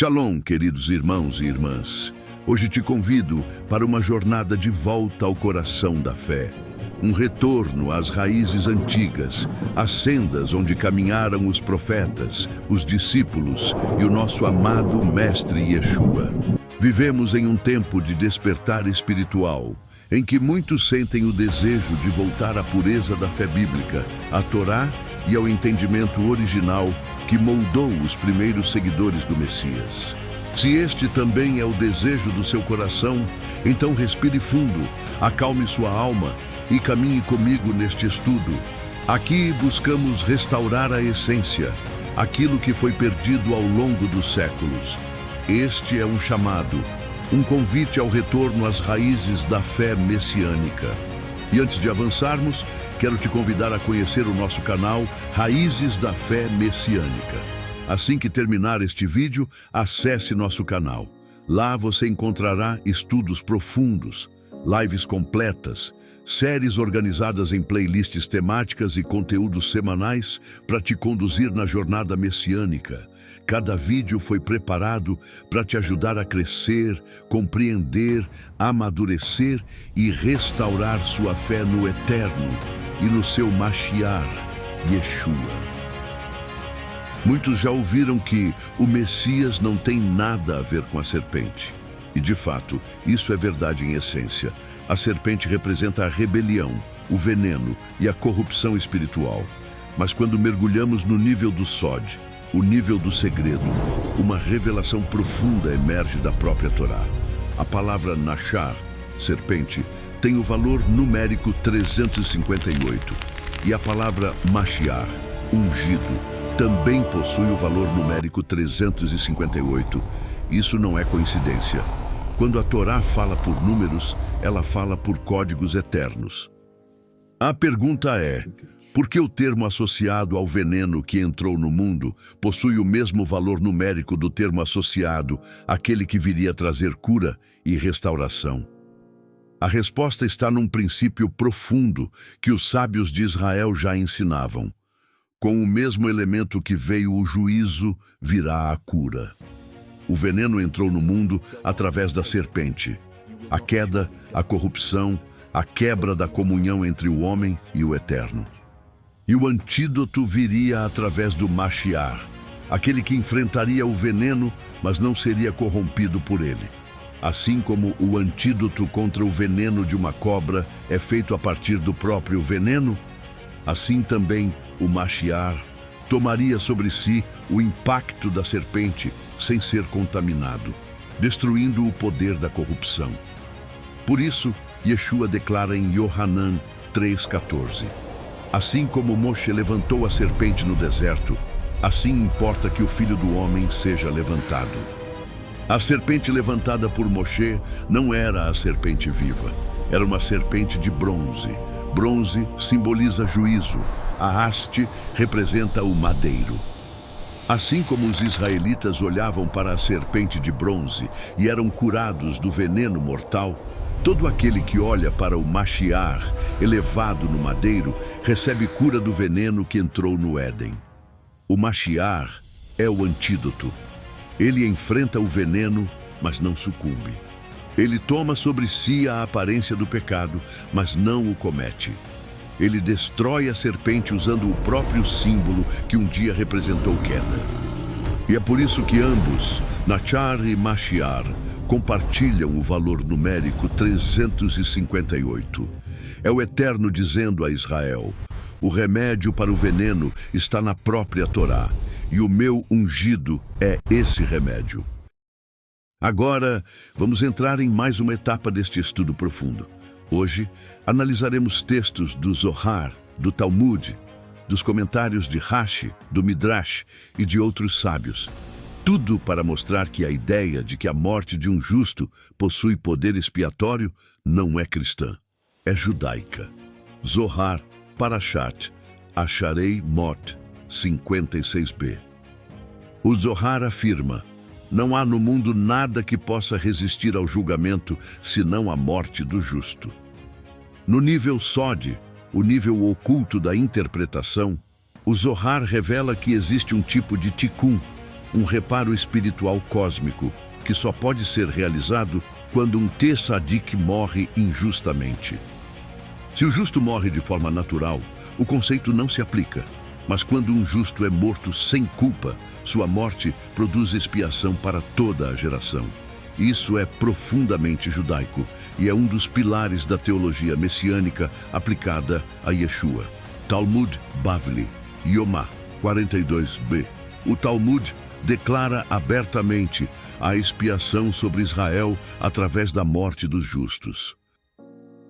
Shalom, queridos irmãos e irmãs. Hoje te convido para uma jornada de volta ao coração da fé. Um retorno às raízes antigas, às sendas onde caminharam os profetas, os discípulos e o nosso amado Mestre Yeshua. Vivemos em um tempo de despertar espiritual, em que muitos sentem o desejo de voltar à pureza da fé bíblica, à Torá e ao entendimento original que moldou os primeiros seguidores do Messias. Se este também é o desejo do seu coração, então respire fundo, acalme sua alma e caminhe comigo neste estudo. Aqui buscamos restaurar a essência, aquilo que foi perdido ao longo dos séculos. Este é um chamado, um convite ao retorno às raízes da fé messiânica. E antes de avançarmos, quero te convidar a conhecer o nosso canal Raízes da Fé Messiânica. Assim que terminar este vídeo, acesse nosso canal. Lá você encontrará estudos profundos, lives completas, séries organizadas em playlists temáticas e conteúdos semanais para te conduzir na jornada messiânica. Cada vídeo foi preparado para te ajudar a crescer, compreender, amadurecer e restaurar sua fé no Eterno e no seu Mashiach, Yeshua. Muitos já ouviram que o Messias não tem nada a ver com a serpente. E de fato, isso é verdade em essência. A serpente representa a rebelião, o veneno e a corrupção espiritual. Mas quando mergulhamos no nível do Sod, o nível do segredo, uma revelação profunda emerge da própria Torá. A palavra Nashar, serpente, tem o valor numérico 358. E a palavra Mashiach, ungido, também possui o valor numérico 358. Isso não é coincidência. Quando a Torá fala por números, ela fala por códigos eternos. A pergunta é: por que o termo associado ao veneno que entrou no mundo possui o mesmo valor numérico do termo associado àquele que viria trazer cura e restauração? A resposta está num princípio profundo que os sábios de Israel já ensinavam. Com o mesmo elemento que veio o juízo, virá a cura. O veneno entrou no mundo através da serpente. A queda, a corrupção, a quebra da comunhão entre o homem e o Eterno. E o antídoto viria através do Mashiach, aquele que enfrentaria o veneno, mas não seria corrompido por ele. Assim como o antídoto contra o veneno de uma cobra é feito a partir do próprio veneno, assim também o Mashiach tomaria sobre si o impacto da serpente sem ser contaminado, destruindo o poder da corrupção. Por isso, Yeshua declara em Yohanan 3,14: assim como Moshe levantou a serpente no deserto, assim importa que o Filho do Homem seja levantado. A serpente levantada por Moshe não era a serpente viva, era uma serpente de bronze. Bronze simboliza juízo, a haste representa o madeiro. Assim como os israelitas olhavam para a serpente de bronze e eram curados do veneno mortal, todo aquele que olha para o Mashiach, elevado no madeiro, recebe cura do veneno que entrou no Éden. O Mashiach é o antídoto. Ele enfrenta o veneno, mas não sucumbe. Ele toma sobre si a aparência do pecado, mas não o comete. Ele destrói a serpente usando o próprio símbolo que um dia representou queda. E é por isso que ambos, Nashar e Mashiach, compartilham o valor numérico 358. É o Eterno dizendo a Israel: o remédio para o veneno está na própria Torá, e o meu ungido é esse remédio. Agora, vamos entrar em mais uma etapa deste estudo profundo. Hoje, analisaremos textos do Zohar, do Talmud, dos comentários de Rashi, do Midrash e de outros sábios. Tudo para mostrar que a ideia de que a morte de um justo possui poder expiatório não é cristã, é judaica. Zohar, Parashat, Acharei Mot, 56b. O Zohar afirma: não há no mundo nada que possa resistir ao julgamento senão a morte do justo. No nível Sod, o nível oculto da interpretação, o Zohar revela que existe um tipo de tikkun, um reparo espiritual cósmico que só pode ser realizado quando um tzadik morre injustamente. Se o justo morre de forma natural, o conceito não se aplica. Mas quando um justo é morto sem culpa, sua morte produz expiação para toda a geração. Isso é profundamente judaico e é um dos pilares da teologia messiânica aplicada a Yeshua. Talmud Bavli, Yomá 42b. O Talmud declara abertamente a expiação sobre Israel através da morte dos justos.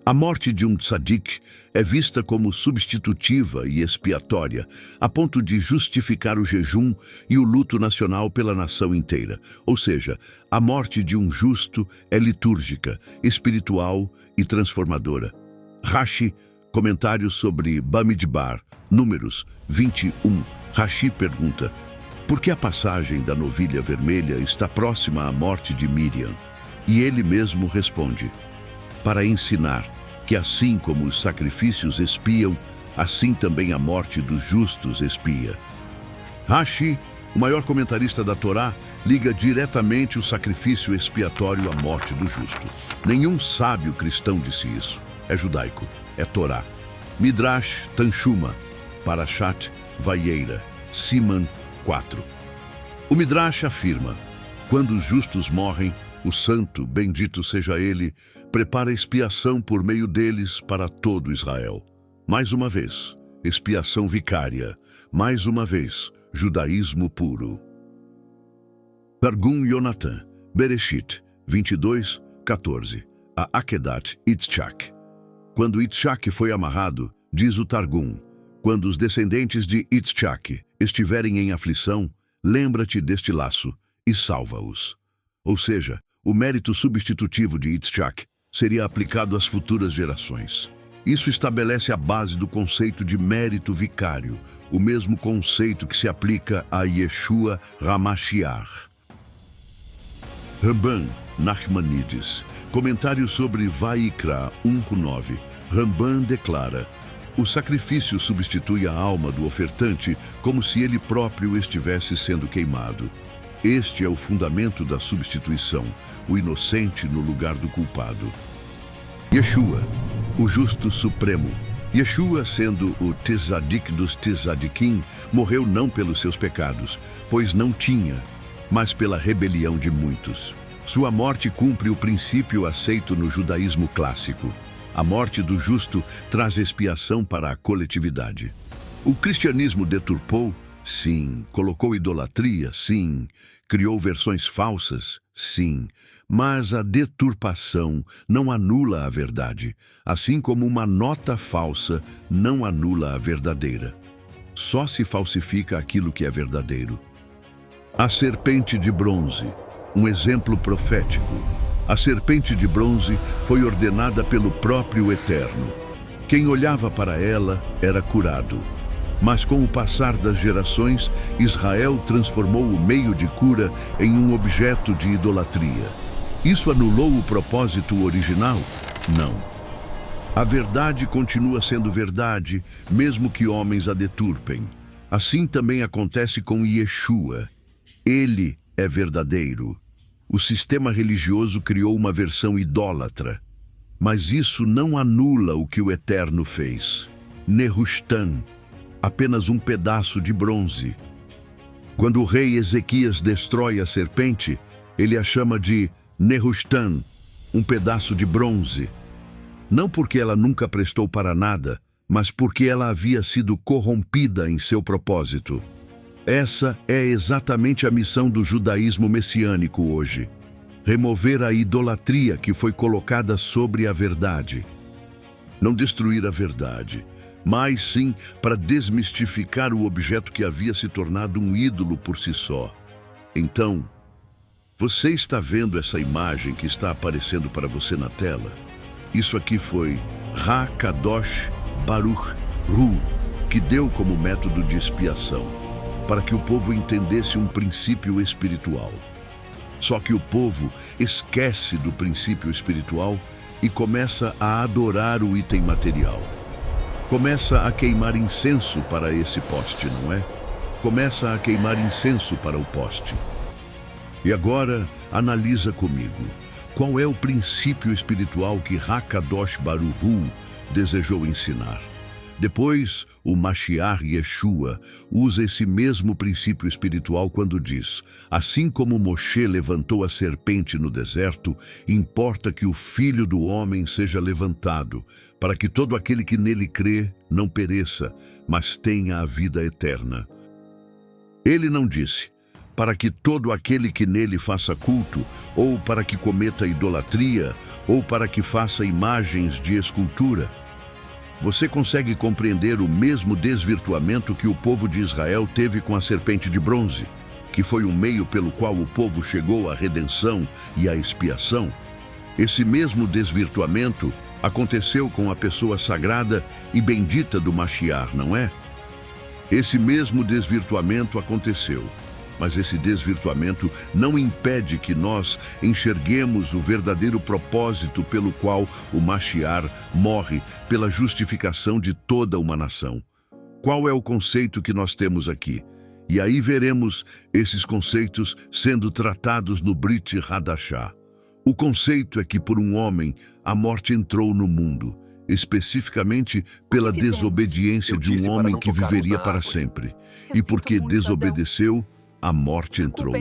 A morte de um tzadik é vista como substitutiva e expiatória, a ponto de justificar o jejum e o luto nacional pela nação inteira. Ou seja, a morte de um justo é litúrgica, espiritual e transformadora. Rashi, comentários sobre Bamidbar, Números 21. Rashi pergunta: por que a passagem da novilha vermelha está próxima à morte de Miriam? E ele mesmo responde: para ensinar que assim como os sacrifícios expiam, assim também a morte dos justos expia. Rashi, o maior comentarista da Torá, liga diretamente o sacrifício expiatório à morte do justo. Nenhum sábio cristão disse isso. É judaico, é Torá. Midrash Tanshuma, Parashat Vayeira, Siman 4. O Midrash afirma: quando os justos morrem, o santo, bendito seja ele, prepara expiação por meio deles para todo Israel. Mais uma vez, expiação vicária. Mais uma vez, judaísmo puro. Targum Yonatan, Bereshit 22:14. A Akedat Yitzchak. Quando Yitzchak foi amarrado, diz o Targum: quando os descendentes de Yitzchak estiverem em aflição, lembra-te deste laço e salva-os. Ou seja, o mérito substitutivo de Yitzchak seria aplicado às futuras gerações. Isso estabelece a base do conceito de mérito vicário, o mesmo conceito que se aplica a Yeshua HaMashiach. Ramban Nachmanides, comentário sobre Vaikra 1:9. Ramban declara: o sacrifício substitui a alma do ofertante como se ele próprio estivesse sendo queimado. Este é o fundamento da substituição, o inocente no lugar do culpado. Yeshua, o justo supremo. Yeshua, sendo o tzadik dos tzadikim, morreu não pelos seus pecados, pois não tinha, mas pela rebelião de muitos. Sua morte cumpre o princípio aceito no judaísmo clássico. A morte do justo traz expiação para a coletividade. O cristianismo deturpou? Sim. Colocou idolatria? Sim. Criou versões falsas? Sim. Mas a deturpação não anula a verdade, assim como uma nota falsa não anula a verdadeira. Só se falsifica aquilo que é verdadeiro. A serpente de bronze, um exemplo profético. A serpente de bronze foi ordenada pelo próprio Eterno. Quem olhava para ela era curado. Mas com o passar das gerações, Israel transformou o meio de cura em um objeto de idolatria. Isso anulou o propósito original? Não. A verdade continua sendo verdade, mesmo que homens a deturpem. Assim também acontece com Yeshua. Ele é verdadeiro. O sistema religioso criou uma versão idólatra. Mas isso não anula o que o Eterno fez. Nehushtan, apenas um pedaço de bronze. Quando o rei Ezequias destrói a serpente, ele a chama de Nehushtan, um pedaço de bronze. Não porque ela nunca prestou para nada, mas porque ela havia sido corrompida em seu propósito. Essa é exatamente a missão do judaísmo messiânico hoje: remover a idolatria que foi colocada sobre a verdade. Não destruir a verdade, mas sim para desmistificar o objeto que havia se tornado um ídolo por si só. Então, você está vendo essa imagem que está aparecendo para você na tela? Isso aqui foi Ha-Kadosh Baruch Hu, que deu como método de expiação, para que o povo entendesse um princípio espiritual. Só que o povo esquece do princípio espiritual e começa a adorar o item material. Começa a queimar incenso para esse poste, não é? começa a queimar incenso para o poste. E agora, analisa comigo. Qual é o princípio espiritual que Hakadosh Baruch Hu desejou ensinar? Depois, o Mashiach Yeshua usa esse mesmo princípio espiritual quando diz: assim como Moshe levantou a serpente no deserto, importa que o Filho do Homem seja levantado, para que todo aquele que nele crê não pereça, mas tenha a vida eterna. Ele não disse: para que todo aquele que nele faça culto, ou para que cometa idolatria, ou para que faça imagens de escultura. Você consegue compreender o mesmo desvirtuamento que o povo de Israel teve com a serpente de bronze, que foi um meio pelo qual o povo chegou à redenção e à expiação? Esse mesmo desvirtuamento aconteceu com a pessoa sagrada e bendita do Mashiach, não é? Esse mesmo desvirtuamento aconteceu. Mas esse desvirtuamento não impede que nós enxerguemos o verdadeiro propósito pelo qual o Mashiach morre pela justificação de toda uma nação. Qual é o conceito que nós temos aqui? E aí veremos esses conceitos sendo tratados no Brit Hadashah. O conceito é que por um homem a morte entrou no mundo, especificamente pela desobediência de um homem que viveria para sempre. E porque desobedeceu, a morte entrou.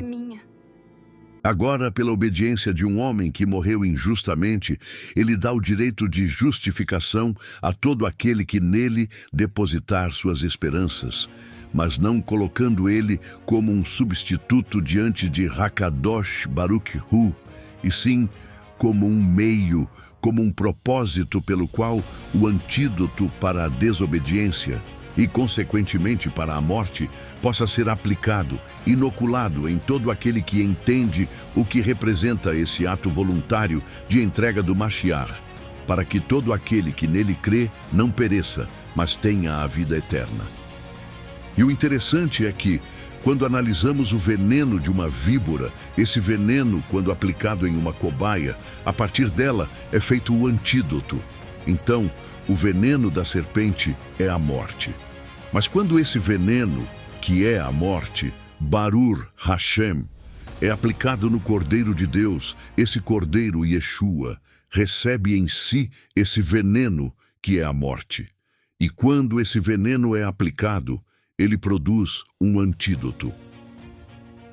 Agora, pela obediência de um homem que morreu injustamente, ele dá o direito de justificação a todo aquele que nele depositar suas esperanças, mas não colocando ele como um substituto diante de Hakadosh Baruch Hu, e sim como um meio, como um propósito pelo qual o antídoto para a desobediência e, consequentemente, para a morte, possa ser aplicado, inoculado em todo aquele que entende o que representa esse ato voluntário de entrega do Mashiach, para que todo aquele que nele crê não pereça, mas tenha a vida eterna. E o interessante é que, quando analisamos o veneno de uma víbora, esse veneno, quando aplicado em uma cobaia, a partir dela é feito o antídoto. Então, o veneno da serpente é a morte. Mas quando esse veneno, que é a morte, Barur Hashem, é aplicado no Cordeiro de Deus, esse Cordeiro Yeshua recebe em si esse veneno, que é a morte. E quando esse veneno é aplicado, ele produz um antídoto.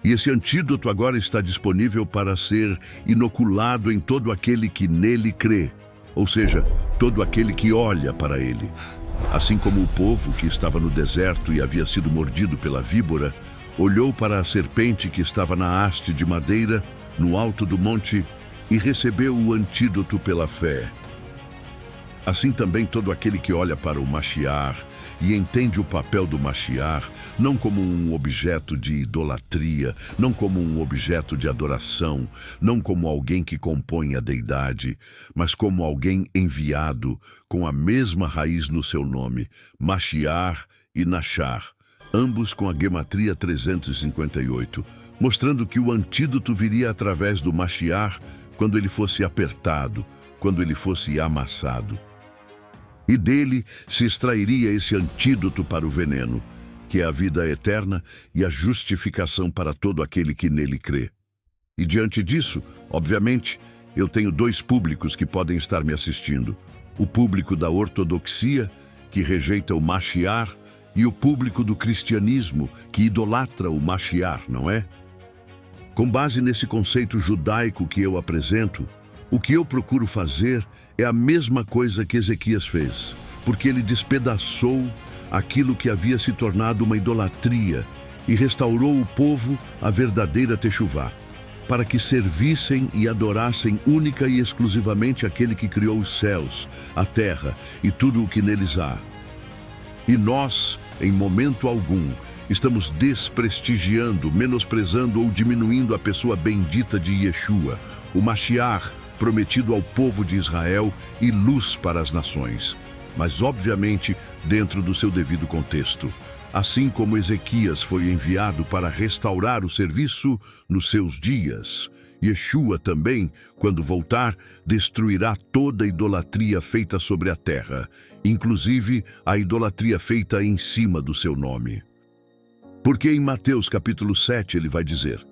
E esse antídoto agora está disponível para ser inoculado em todo aquele que nele crê, ou seja, todo aquele que olha para ele. Assim como o povo que estava no deserto e havia sido mordido pela víbora, olhou para a serpente que estava na haste de madeira, no alto do monte, e recebeu o antídoto pela fé. Assim também todo aquele que olha para o Mashiach e entende o papel do Mashiach não como um objeto de idolatria, não como um objeto de adoração, não como alguém que compõe a deidade, mas como alguém enviado com a mesma raiz no seu nome, Mashiach e Nashar, ambos com a gematria 358, mostrando que o antídoto viria através do Mashiach quando ele fosse apertado, quando ele fosse amassado. E dele se extrairia esse antídoto para o veneno, que é a vida eterna e a justificação para todo aquele que nele crê. E diante disso, obviamente, eu tenho dois públicos que podem estar me assistindo. O público da ortodoxia, que rejeita o Mashiach, e o público do cristianismo, que idolatra o Mashiach, não é? Com base nesse conceito judaico que eu apresento, o que eu procuro fazer é a mesma coisa que Ezequias fez, porque ele despedaçou aquilo que havia se tornado uma idolatria e restaurou o povo à verdadeira techuvá, para que servissem e adorassem única e exclusivamente aquele que criou os céus, a terra e tudo o que neles há. E nós, em momento algum, estamos desprestigiando, menosprezando ou diminuindo a pessoa bendita de Yeshua, o Mashiach, prometido ao povo de Israel e luz para as nações, mas obviamente dentro do seu devido contexto. Assim como Ezequias foi enviado para restaurar o serviço nos seus dias, Yeshua também, quando voltar, destruirá toda idolatria feita sobre a terra, inclusive a idolatria feita em cima do seu nome. Porque em Mateus capítulo 7 ele vai dizer: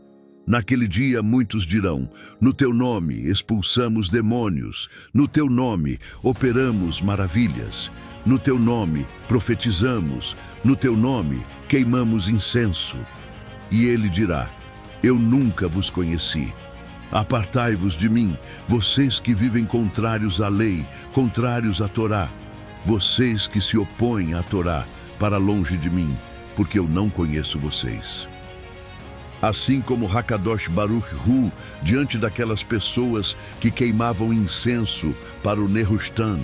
naquele dia muitos dirão, no teu nome expulsamos demônios, no teu nome operamos maravilhas, no teu nome profetizamos, no teu nome queimamos incenso. E ele dirá: eu nunca vos conheci. Apartai-vos de mim, vocês que vivem contrários à lei, contrários à Torá, vocês que se opõem à Torá, para longe de mim, porque eu não conheço vocês. Assim como Hakadosh Baruch Hu, diante daquelas pessoas que queimavam incenso para o Nehushtan.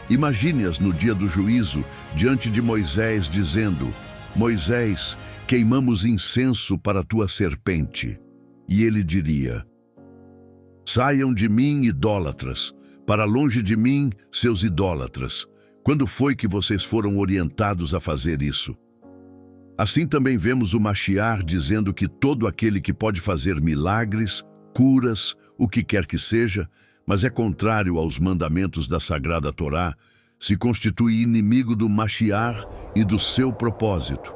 Imagine-as no dia do juízo, diante de Moisés, dizendo: Moisés, queimamos incenso para a tua serpente. E ele diria: saiam de mim, idólatras, para longe de mim, seus idólatras. Quando foi que vocês foram orientados a fazer isso? Assim também vemos o Mashiach dizendo que todo aquele que pode fazer milagres, curas, o que quer que seja, mas é contrário aos mandamentos da Sagrada Torá, se constitui inimigo do Mashiach e do seu propósito.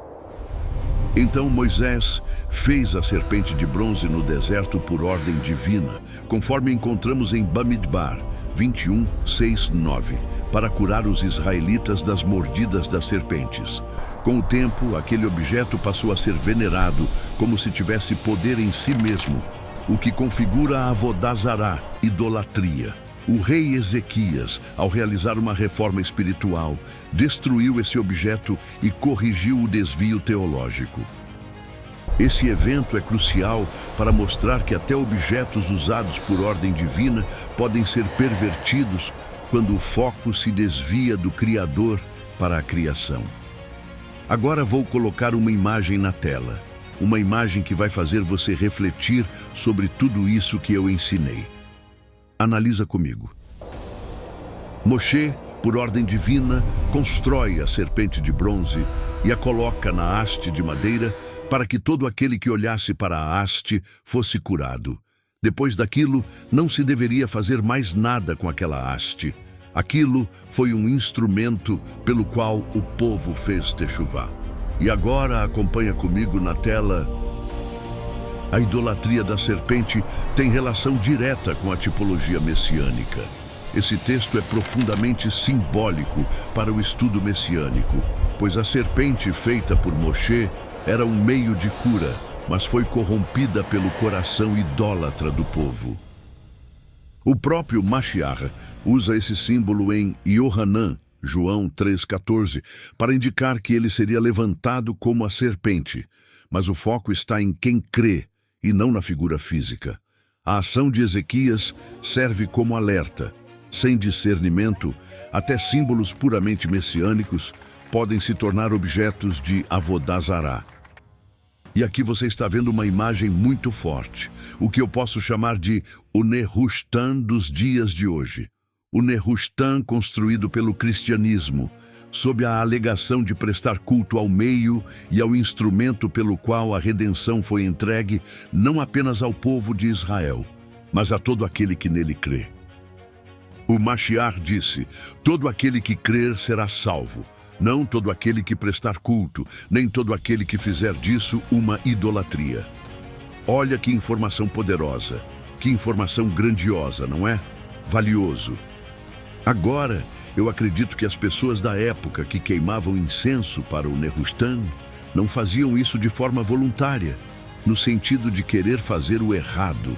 Então Moisés fez a serpente de bronze no deserto por ordem divina, conforme encontramos em Bamidbar 21, 6, 9, para curar os israelitas das mordidas das serpentes. Com o tempo, aquele objeto passou a ser venerado como se tivesse poder em si mesmo, o que configura a Avodazará, idolatria. O rei Ezequias, ao realizar uma reforma espiritual, destruiu esse objeto e corrigiu o desvio teológico. Esse evento é crucial para mostrar que até objetos usados por ordem divina podem ser pervertidos quando o foco se desvia do Criador para a criação. Agora vou colocar uma imagem na tela, uma imagem que vai fazer você refletir sobre tudo isso que eu ensinei. Analisa comigo. Moshe, por ordem divina, constrói a serpente de bronze e a coloca na haste de madeira para que todo aquele que olhasse para a haste fosse curado. Depois daquilo, não se deveria fazer mais nada com aquela haste. Aquilo foi um instrumento pelo qual o povo fez techuvá. E agora acompanha comigo na tela. A idolatria da serpente tem relação direta com a tipologia messiânica. Esse texto é profundamente simbólico para o estudo messiânico, pois a serpente feita por Moshe era um meio de cura, mas foi corrompida pelo coração idólatra do povo. O próprio Mashiach usa esse símbolo em Yohanan, João 3,14, para indicar que ele seria levantado como a serpente, mas o foco está em quem crê e não na figura física. A ação de Ezequias serve como alerta. Sem discernimento, até símbolos puramente messiânicos podem se tornar objetos de Avodazará. E aqui você está vendo uma imagem muito forte, o que eu posso chamar de o Nehushtan dos dias de hoje. O Nehushtan construído pelo cristianismo, sob a alegação de prestar culto ao meio e ao instrumento pelo qual a redenção foi entregue não apenas ao povo de Israel, mas a todo aquele que nele crê. O Mashiach disse: todo aquele que crer será salvo. Não todo aquele que prestar culto, nem todo aquele que fizer disso uma idolatria. Olha que informação poderosa, que informação grandiosa, não é? Valioso. Agora, eu acredito que as pessoas da época que queimavam incenso para o Nehushtan não faziam isso de forma voluntária, no sentido de querer fazer o errado.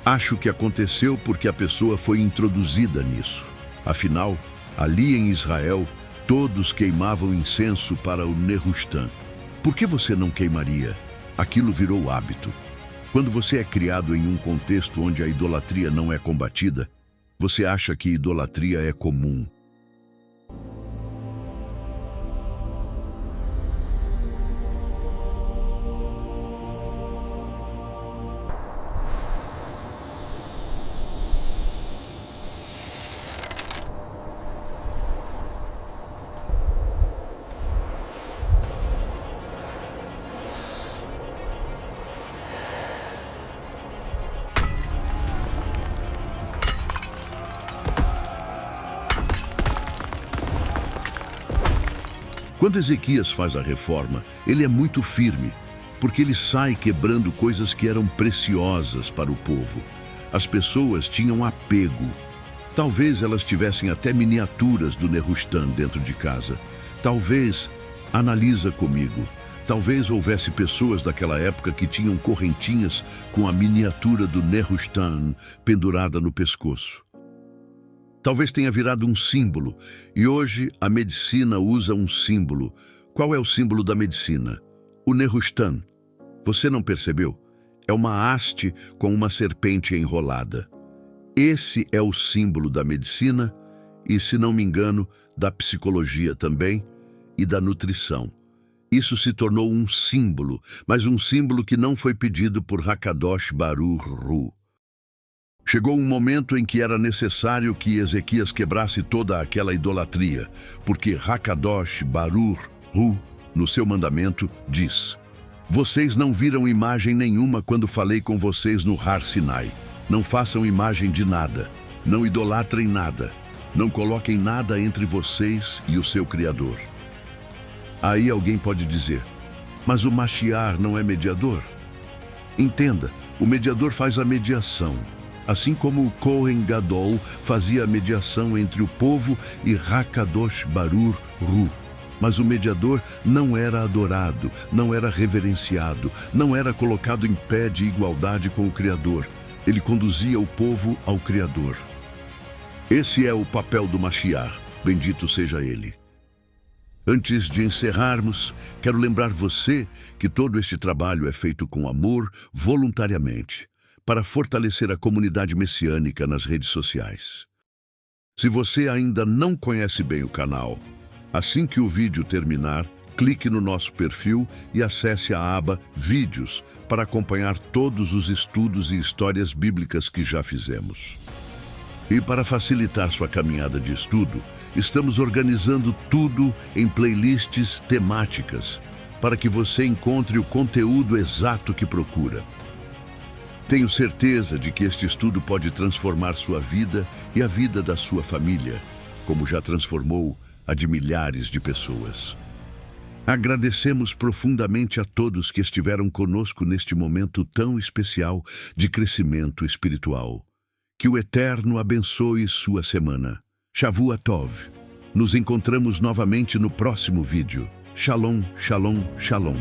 Acho que aconteceu porque a pessoa foi introduzida nisso. Afinal, ali em Israel, todos queimavam incenso para o Nehushtan. Por que você não queimaria? Aquilo virou hábito. Quando você é criado em um contexto onde a idolatria não é combatida, você acha que idolatria é comum. Quando Ezequias faz a reforma, ele é muito firme, porque ele sai quebrando coisas que eram preciosas para o povo. As pessoas tinham apego. Talvez elas tivessem até miniaturas do Nehushtan dentro de casa. Talvez, analisa comigo, talvez houvesse pessoas daquela época que tinham correntinhas com a miniatura do Nehushtan pendurada no pescoço. Talvez tenha virado um símbolo, e hoje a medicina usa um símbolo. Qual é o símbolo da medicina? O Nehushtan. Você não percebeu? É uma haste com uma serpente enrolada. Esse é o símbolo da medicina e, se não me engano, da psicologia também e da nutrição. Isso se tornou um símbolo, mas um símbolo que não foi pedido por Hakadosh Baruch Hu. Chegou um momento em que era necessário que Ezequias quebrasse toda aquela idolatria, porque Hakadosh Baruch Hu, no seu mandamento, diz: vocês não viram imagem nenhuma quando falei com vocês no Har Sinai. Não façam imagem de nada, não idolatrem nada, não coloquem nada entre vocês e o seu Criador. Aí alguém pode dizer, mas o Mashiach não é mediador? Entenda, o mediador faz a mediação, assim como o Kohen Gadol fazia a mediação entre o povo e Hakadosh Baruch Hu. Mas o mediador não era adorado, não era reverenciado, não era colocado em pé de igualdade com o Criador. Ele conduzia o povo ao Criador. Esse é o papel do Mashiach, bendito seja ele. Antes de encerrarmos, quero lembrar você que todo este trabalho é feito com amor, voluntariamente, para fortalecer a comunidade messiânica nas redes sociais. Se você ainda não conhece bem o canal, assim que o vídeo terminar, clique no nosso perfil e acesse a aba Vídeos para acompanhar todos os estudos e histórias bíblicas que já fizemos. E para facilitar sua caminhada de estudo, estamos organizando tudo em playlists temáticas para que você encontre o conteúdo exato que procura. Tenho certeza de que este estudo pode transformar sua vida e a vida da sua família, como já transformou a de milhares de pessoas. Agradecemos profundamente a todos que estiveram conosco neste momento tão especial de crescimento espiritual. Que o Eterno abençoe sua semana. Shavua Tov. Nos encontramos novamente no próximo vídeo. Shalom, shalom, shalom.